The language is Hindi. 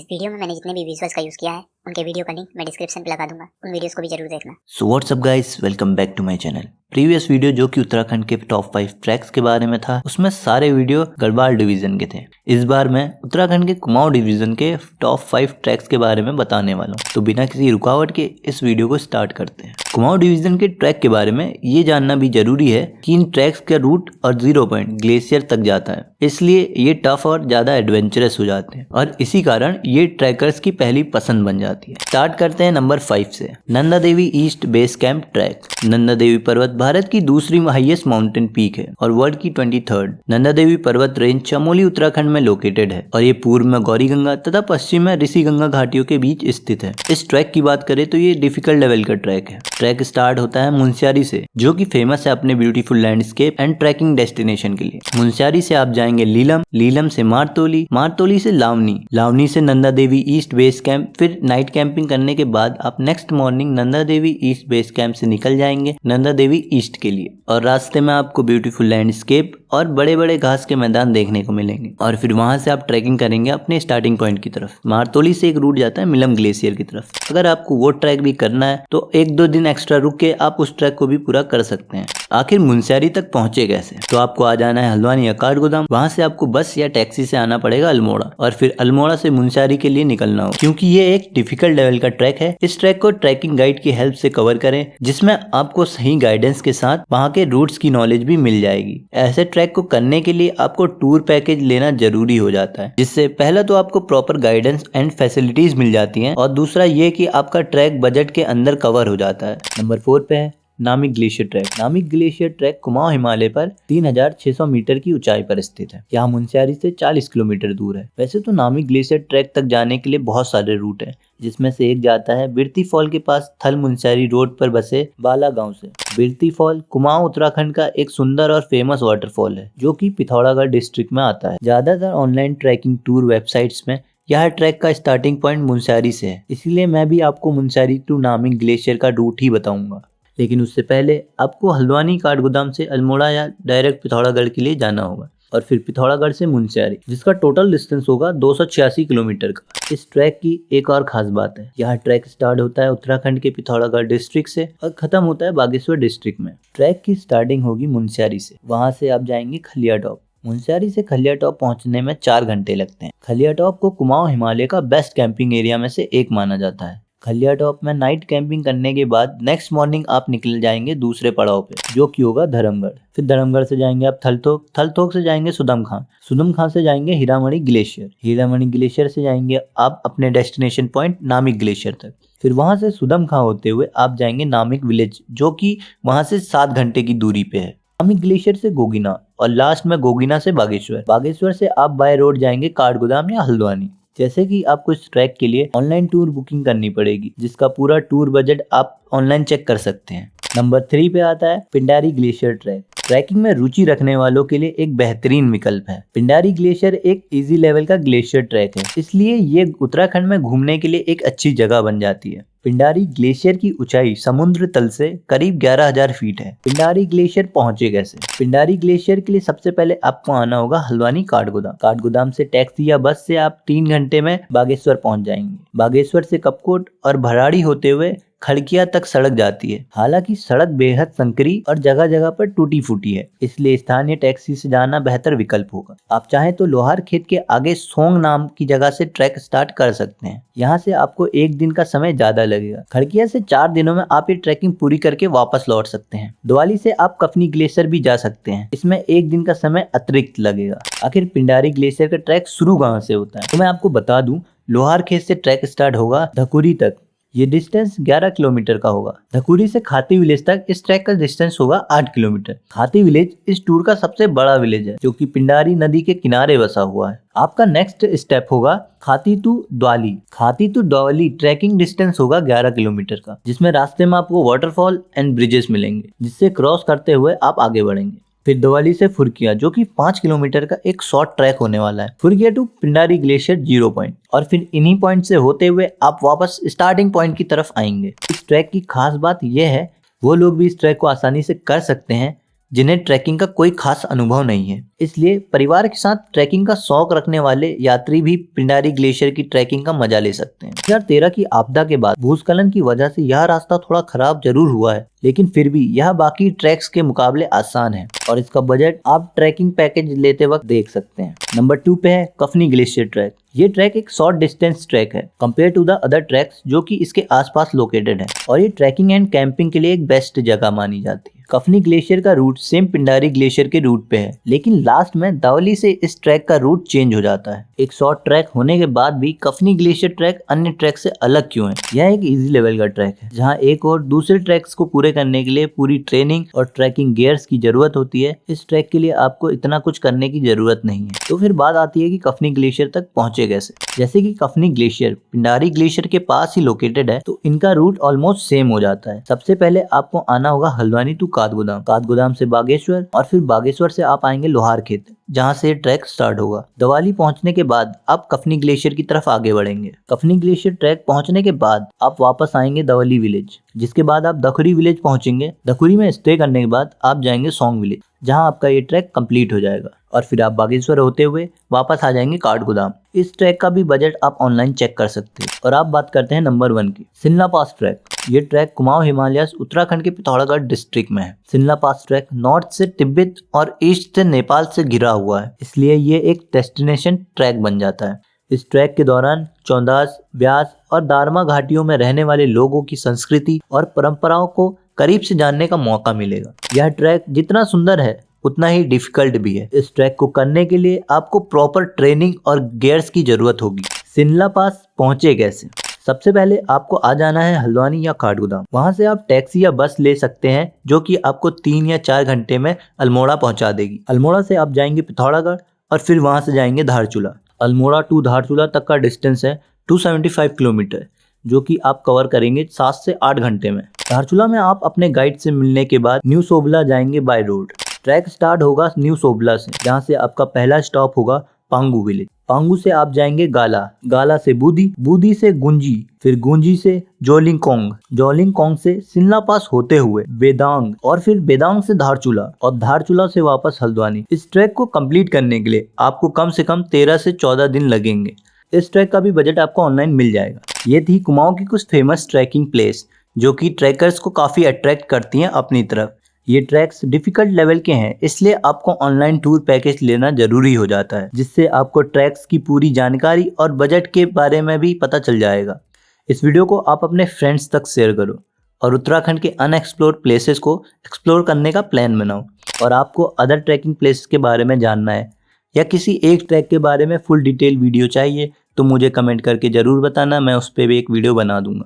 इस वीडियो में मैंने जितने भी विजुअल्स का यूज किया है उनके वीडियो का लिंक मैं डिस्क्रिप्शन पे लगा दूंगा, उन वीडियोस को भी जरूर देखना। So what's up guys, welcome back to my channel. Previous video जो कि उत्तराखंड के टॉप 5 ट्रैक्स के बारे में था, उसमें सारे वीडियो गढ़वाल डिवीजन के थे। इस बार मैं उत्तराखंड के कुमाऊं डिवीजन के टॉप 5 ट्रैक्स के बारे में बताने वाला हूं। तो बिना किसी रुकावट के इस वीडियो को स्टार्ट करते हैं। कुमाऊं डिवीजन के ट्रैक के बारे में ये जानना भी जरूरी है कि इन ट्रैक्स का रूट और 0 पॉइंट ग्लेशियर तक जाता है, इसलिए ये टफ और ज्यादा एडवेंचरस हो जाते हैं और इसी कारण ये ट्रैकर्स की पहली पसंद बन जाती है। स्टार्ट करते हैं नंबर 5 से। Nanda Devi east base camp trek. Nanda Devi पर्वत भारत की दूसरी हाईएस्ट माउंटेन पीक है और वर्ल्ड की 23rd। नंदा देवी पर्वत रेंज चमोली उत्तराखंड में लोकेटेड है और ये पूर्व में गौरी गंगा तथा पश्चिम में ऋषि गंगा घाटियों के बीच स्थित है। इस ट्रैक की बात करें तो ये डिफिकल्ट लेवल का ट्रैक है। ट्रैक स्टार्ट होता है मुनस्यारी से, जो कि फेमस है अपने beautiful landscape and trekking destination के लिए। मुनस्यारी से आप जाएंगे लीलम, लीलम से मारतोली, मारतोली से लावनी, लावनी से Nanda Devi east base camp. फिर नाइट कैंपिंग करने के बाद आप next morning Nanda Devi east base camp से निकल जाएंगे नंदा देवी ईस्ट के लिए और रास्ते में आपको ब्यूटीफुल लैंडस्केप और बड़े बड़े घास के मैदान देखने को मिलेंगे और फिर वहां से आप ट्रैकिंग करेंगे अपने स्टार्टिंग पॉइंट की तरफ। मारतोली से एक रूट जाता है मिलम ग्लेशियर की तरफ। अगर आपको वो ट्रैक भी करना है तो 1-2 दिन एक्स्ट्रा रुक के आप उस ट्रैक को भी पूरा कर सकते हैं। आखिर मुनस्यारी तक पहुंचे कैसे? तो आपको आ जाना है हल्द्वानी या काठगोदाम, वहां से आपको बस या टैक्सी से आना पड़ेगा अल्मोड़ा और फिर अल्मोड़ा से मुनस्यारी के लिए निकलना हो, क्योंकि ये एक डिफिकल्ट लेवल का ट्रैक है। इस ट्रैक को ट्रैकिंग गाइड की हेल्प से कवर करें, जिसमें आपको सही गाइडेंस के साथ वहाँ के रूट्स की नॉलेज भी मिल जाएगी। ऐसे ट्रैक को करने के लिए आपको टूर पैकेज लेना जरूरी हो जाता है, जिससे पहला तो आपको प्रॉपर गाइडेंस एंड फैसिलिटीज मिल जाती हैं और दूसरा ये कि आपका ट्रैक बजट के अंदर कवर हो जाता है। नंबर 4 पे है नामिक ग्लेशियर ट्रैक। नामिक ग्लेशियर ट्रैक कुमाऊं हिमालय पर 3600 मीटर की ऊंचाई पर स्थित है। यहाँ मुनस्यारी से 40 किलोमीटर दूर है। वैसे तो नामिक ग्लेशियर ट्रैक तक जाने के लिए बहुत सारे रूट हैं, जिसमें से एक जाता है बिरती फॉल के पास थल मुनस्यारी रोड पर बसे बाला गांव से। बिरती फॉल कुमाऊं उत्तराखंड का एक सुंदर और फेमस वाटरफॉल है, जो कि पिथौरागढ़ डिस्ट्रिक्ट में आता है। ज्यादातर ऑनलाइन ट्रैकिंग टूर वेबसाइट्स में यह ट्रैक का स्टार्टिंग पॉइंट मुनस्यारी से है, इसलिए मैं भी आपको मुनस्यारी टू नामिक ग्लेशियर का रूट ही बताऊंगा। लेकिन उससे पहले आपको हल्द्वानी काठगोदाम से अल्मोड़ा या डायरेक्ट पिथौरागढ़ के लिए जाना होगा और फिर पिथौरागढ़ से मुनस्यारी, जिसका टोटल डिस्टेंस होगा 286 किलोमीटर का। इस ट्रैक की एक और खास बात है, यह ट्रैक स्टार्ट होता है उत्तराखंड के पिथौरागढ़ डिस्ट्रिक्ट से और खत्म होता है बागेश्वर डिस्ट्रिक्ट में। ट्रैक की स्टार्टिंग होगी मुनस्यारी से, वहां से आप जाएंगे खलिया टॉप। मुनस्यारी से खलिया टॉप पहुंचने में 4 घंटे लगते हैं। खलिया टॉप को कुमाऊं हिमालय का बेस्ट कैंपिंग एरिया में से एक माना जाता है। खलिया टॉप में नाइट कैंपिंग करने के बाद नेक्स्ट मॉर्निंग आप निकल जाएंगे दूसरे पड़ाव पे, जो कि होगा धर्मगढ़। फिर धर्मगढ़ से जाएंगे आप थलथोक, थलथोक से जाएंगे सुदम खां, सुदम खां से जाएंगे हीरामणि ग्लेशियर, हीरामणि ग्लेशियर से जाएंगे आप अपने डेस्टिनेशन पॉइंट नामिक ग्लेशियर तक। फिर वहां से सुदम खां होते हुए आप जाएंगे नामिक विलेज, जो कि वहां से 7 घंटे की दूरी पे है। नामिक ग्लेशियर से गोगिना और लास्ट में गोगिना से बागेश्वर। बागेश्वर से आप बाय रोड जाएंगे काठगोदाम या हल्द्वानी। जैसे कि आपको इस ट्रैक के लिए ऑनलाइन टूर बुकिंग करनी पड़ेगी, जिसका पूरा टूर बजट आप ऑनलाइन चेक कर सकते हैं। नंबर 3 पे आता है पिंडारी ग्लेशियर ट्रैक। ट्रैकिंग में रुचि रखने वालों के लिए एक बेहतरीन विकल्प है। पिंडारी ग्लेशियर एक इजी लेवल का ग्लेशियर ट्रैक है, इसलिए ये उत्तराखंड में घूमने के लिए एक अच्छी जगह बन जाती है। पिंडारी ग्लेशियर की ऊंचाई समुद्र तल से करीब 11,000 फीट है। पिंडारी ग्लेशियर पहुंचे कैसे? पिंडारी ग्लेशियर के लिए सबसे पहले आपको आना होगा हल्द्वानी काठगोदाम। काठगोदाम से टैक्सी या बस से आप 3 घंटे में बागेश्वर पहुंच जाएंगे। बागेश्वर से कपकोट और भराड़ी होते हुए खड़किया तक सड़क जाती है। हालांकि सड़क बेहद संकरी और जगह जगह पर टूटी फूटी है, इसलिए स्थानीय टैक्सी से जाना बेहतर विकल्प होगा। आप चाहें तो लोहार खेत के आगे सोंग नाम की जगह से ट्रैक स्टार्ट कर सकते हैं। यहाँ से आपको 1 दिन का समय ज्यादा लगेगा। खड़किया से 4 दिनों में आप ये ट्रैकिंग पूरी करके वापस लौट सकते हैं। दिवाली से आप कफनी ग्लेशियर भी जा सकते हैं, इसमें 1 दिन का समय अतिरिक्त लगेगा। आखिर पिंडारी ग्लेशियर का ट्रैक शुरू कहाँ से होता है, तो मैं आपको बता दूं, लोहार खेत से ट्रैक स्टार्ट होगा धकुरी तक। ये डिस्टेंस 11 किलोमीटर का होगा। धकुरी से खाती विलेज तक इस ट्रैक का डिस्टेंस होगा 8 किलोमीटर। खाती विलेज इस टूर का सबसे बड़ा विलेज है, जो कि पिंडारी नदी के किनारे बसा हुआ है। आपका नेक्स्ट स्टेप होगा खाती टू द्वाली। खाती टू द्वाली ट्रैकिंग डिस्टेंस होगा 11 किलोमीटर का, जिसमें रास्ते में आपको वाटरफॉल एंड ब्रिजेस मिलेंगे, जिससे क्रॉस करते हुए आप आगे बढ़ेंगे। फिर दिवाली से फुरकिया, जो कि 5 किलोमीटर का एक शॉर्ट ट्रैक होने वाला है। Phurkia to Pindari glacier 0 point और फिर इन्हीं पॉइंट से होते हुए आप वापस स्टार्टिंग पॉइंट की तरफ आएंगे। इस ट्रैक की खास बात यह है, वो लोग भी इस ट्रैक को आसानी से कर सकते हैं जिन्हें ट्रैकिंग का कोई खास अनुभव नहीं है। इसलिए परिवार के साथ ट्रैकिंग का शौक रखने वाले यात्री भी पिंडारी ग्लेशियर की ट्रैकिंग का मजा ले सकते हैं। 2013 की आपदा के बाद भूस्खलन की वजह से यह रास्ता थोड़ा खराब जरूर हुआ है, लेकिन फिर भी यह बाकी ट्रैक्स के मुकाबले आसान है और इसका बजट आप ट्रैकिंग पैकेज लेते वक्त देख सकते हैं। नंबर 2 पे है कफनी ग्लेशियर ट्रैक। ये ट्रैक एक शॉर्ट डिस्टेंस ट्रैक है compare to the other treks जो कि इसके आसपास लोकेटेड है और ये ट्रैकिंग एंड कैंपिंग के लिए एक बेस्ट जगह मानी जाती है। कफनी ग्लेशियर का रूट सेम पिंडारी ग्लेशियर के रूट पे है, लेकिन लास्ट में दावली से इस ट्रैक का रूट चेंज हो जाता है। एक शॉर्ट ट्रैक होने के बाद भी कफनी ग्लेशियर ट्रैक अन्य ट्रैक से अलग क्यों है? यह एक इजी लेवल का ट्रैक है जहां एक और दूसरे ट्रैक्स को पूरे करने के लिए पूरी ट्रेनिंग और ट्रैकिंग गियर्स की जरूरत होती है। इस ट्रैक के लिए आपको इतना कुछ करने की जरूरत नहीं है। तो फिर बात आती है कि कफनी ग्लेशियर तक पहुंचे कैसे। जैसे कि कफनी ग्लेशियर पिंडारी ग्लेशियर के पास ही लोकेटेड है, तो इनका रूट ऑलमोस्ट सेम हो जाता है। सबसे पहले आपको आना होगा हल्द्वानी टू काठगोदाम, काठगोदाम से बागेश्वर और फिर बागेश्वर से आप आएंगे लोहार खेत, जहाँ से ट्रैक स्टार्ट होगा। दवाली पहुंचने के बाद आप कफनी ग्लेशियर की तरफ आगे बढ़ेंगे। कफनी ग्लेशियर ट्रैक पहुंचने के बाद आप वापस आएंगे दवली विलेज, जिसके बाद आप दखुरी विलेज पहुंचेंगे। दखुरी में स्टे करने के बाद आप जाएंगे सोंग विलेज, जहां आपका ये ट्रैक कंप्लीट हो जाएगा और फिर आप बागेश्वर होते हुए वापस आ जाएंगे काठगोदाम। इस ट्रैक का भी बजट आप ऑनलाइन चेक कर सकते हैं। और आप बात करते हैं नंबर 1 की, सिमला पास ट्रैक। ये ट्रैक कुमाऊं हिमालयस उत्तराखंड के पिथौरागढ़ डिस्ट्रिक्ट में है। सिमला पास ट्रैक नॉर्थ से तिब्बत और ईस्ट से नेपाल से घिरा हुआ है, इसलिए ये एक डेस्टिनेशन ट्रैक बन जाता है। इस ट्रैक के दौरान चौंदास, ब्यास और दारमा घाटियों में रहने वाले लोगों की संस्कृति और परंपराओं को करीब से जानने का मौका मिलेगा। यह ट्रैक जितना सुंदर है उतना ही डिफिकल्ट भी है। इस ट्रैक को करने के लिए आपको प्रॉपर ट्रेनिंग और गियर्स की जरूरत होगी। सिमला पास पहुंचे कैसे? सबसे पहले आपको आ जाना है हल्द्वानी या काठगोदाम। वहां से आप टैक्सी या बस ले सकते हैं जो कि आपको 3 या 4 घंटे में अल्मोड़ा पहुंचा देगी। अल्मोड़ा से आप जाएंगे पिथौरागढ़ और फिर वहां से जाएंगे धारचूला। अल्मोड़ा टू धारचूला तक का डिस्टेंस है 275 किलोमीटर, जो कि आप कवर करेंगे 7 से 8 घंटे में। धारचूला में आप अपने गाइड से मिलने के बाद न्यू सोबला जाएंगे बाय रोड। ट्रैक स्टार्ट होगा न्यू सोबला से, जहाँ से आपका पहला स्टॉप होगा पांगू विलेज। पांगू से आप जाएंगे गाला, गाला से बूदी, बूदी से गुंजी, फिर गुंजी से जोलिंगकोंग, जोलिंगकोंग से सिमला पास होते हुए बेदांग और फिर बेदांग से धारचूला और धारचूला से वापस हल्द्वानी। इस ट्रैक को कंप्लीट करने के लिए आपको कम से कम 13 से 14 दिन लगेंगे। इस ट्रैक का भी बजट आपको ऑनलाइन मिल जाएगा। ये थी कुमाऊं की कुछ फेमस ट्रैकिंग प्लेस जो कि ट्रैकर्स को काफी अट्रैक्ट करती हैं अपनी तरफ। ये ट्रैक्स डिफिकल्ट लेवल के हैं, इसलिए आपको ऑनलाइन टूर पैकेज लेना जरूरी हो जाता है, जिससे आपको ट्रैक्स की पूरी जानकारी और बजट के बारे में भी पता चल जाएगा। इस वीडियो को आप अपने फ्रेंड्स तक शेयर करो और उत्तराखंड के अनएक्सप्लोर्ड प्लेसेस को एक्सप्लोर करने का प्लान बनाओ। और आपको अदर ट्रैकिंग प्लेसेस के बारे में जानना है या किसी एक ट्रैक के बारे में फुल डिटेल वीडियो चाहिए तो मुझे कमेंट करके ज़रूर बताना, मैं उस पर भी एक वीडियो बना दूंगा।